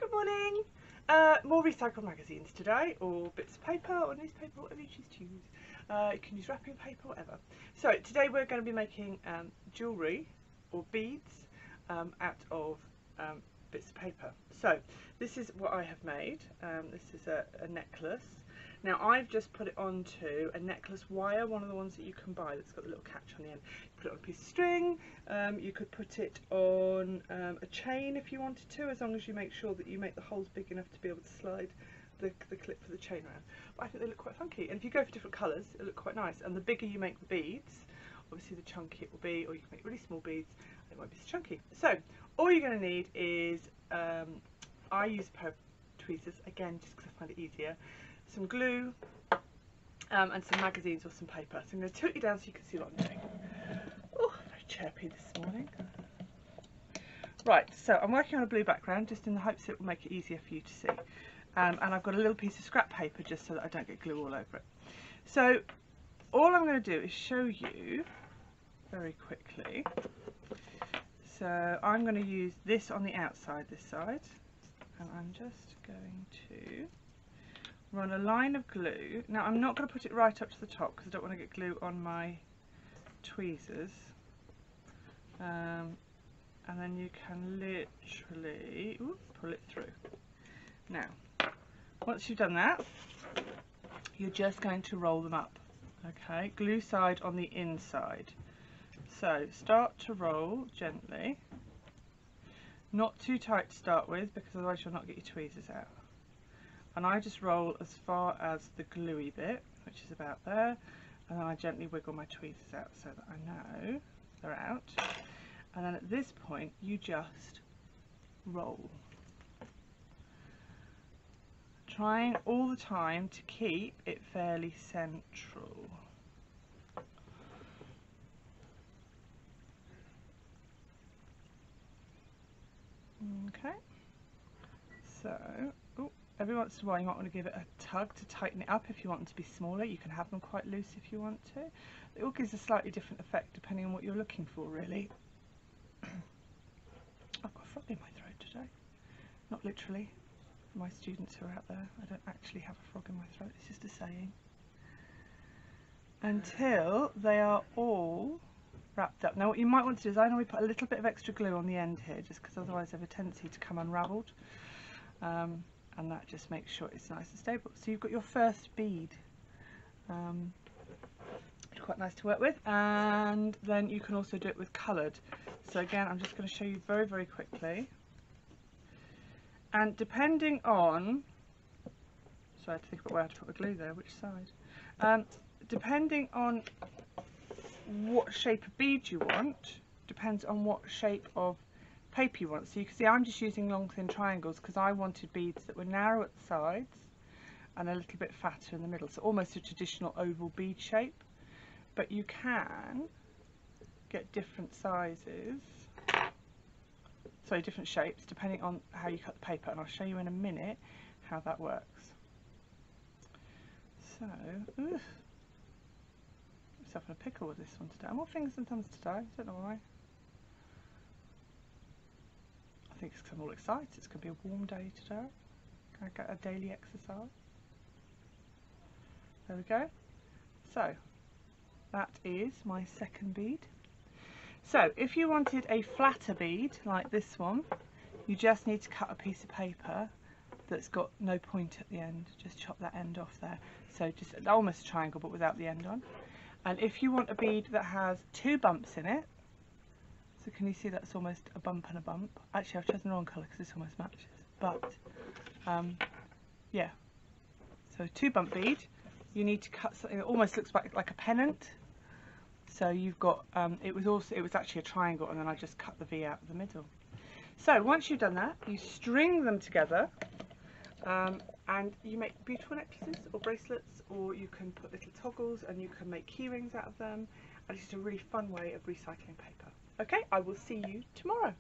Good morning. More recycled magazines today, or bits of paper, or newspaper, whatever you choose to use. You can use wrapping paper, whatever. So today we're going to be making jewellery or beads out of bits of paper. So this is what I have made. This is a necklace. Now I've just put it onto a necklace wire, one of the ones that you can buy that's got a little catch on the end. You put it on a piece of string, you could put it on a chain if you wanted to, as long as you make sure that you make the holes big enough to be able to slide the clip for the chain around. But I think they look quite funky, and if you go for different colours it'll look quite nice. And the bigger you make the beads, obviously the chunkier it will be, or you can make really small beads and it won't be so chunky. So all you're going to need is, I use a pair of tweezers, again just because I find it easier, some glue, and some magazines or some paper. So I'm going to tilt you down so you can see what I'm doing. Oh, very chirpy this morning. Right, so I'm working on a blue background just in the hopes it will make it easier for you to see. And I've got a little piece of scrap paper just so that I don't get glue all over it. So all I'm going to do is show you very quickly. So I'm going to use this on the outside, this side, and I'm just going to run a line of glue. Now I'm not going to put it right up to the top because I don't want to get glue on my tweezers. And then you can literally pull it through. Now, once you've done that, you're just going to roll them up. Okay, glue side on the inside. So start to roll gently. Not too tight to start with because otherwise you'll not get your tweezers out. And I just roll as far as the gluey bit, which is about there, and then I gently wiggle my tweezers out so that I know they're out. And then at this point you just roll, trying all the time to keep it fairly central. Okay, so every once in a while you might want to give it a tug to tighten it up. If you want them to be smaller, you can have them quite loose if you want to. It all gives a slightly different effect depending on what you're looking for, really. I've got a frog in my throat today. Not literally. For my students who are out there, I don't actually have a frog in my throat, it's just a saying. Until they are all wrapped up. Now what you might want to do is I normally put a little bit of extra glue on the end here, just because otherwise they have a tendency to come unravelled. And that just makes sure it's nice and stable. So you've got your first bead, which is quite nice to work with, and then you can also do it with coloured. So again, I'm just going to show you very, very quickly. And depending on, so I had to think about where I had to put the glue there, which side. Depending on what shape of bead you want, depends on what shape of paper you want. So you can see I'm just using long thin triangles because I wanted beads that were narrow at the sides and a little bit fatter in the middle, so almost a traditional oval bead shape. But you can get different sizes, sorry, different shapes depending on how you cut the paper, and I'll show you in a minute how that works. So, myself in a pickle with this one today. I'm more fingers and thumbs today, I don't know why. I think it's because I'm all excited. It's going to be a warm day today. Can I get a daily exercise? There we go. So that is my second bead. So if you wanted a flatter bead like this one, you just need to cut a piece of paper that's got no point at the end. Just chop that end off there. So just almost a triangle but without the end on. And if you want a bead that has two bumps in it, so can you see that's almost a bump and a bump? Actually I've chosen the wrong colour because this almost matches. But yeah, so two bump bead, you need to cut something that almost looks like a pennant. So you've got, it was actually a triangle, and then I just cut the V out of the middle. So once you've done that, you string them together, and you make beautiful necklaces or bracelets, or you can put little toggles and you can make key rings out of them. And it's just a really fun way of recycling paper. Okay, I will see you tomorrow.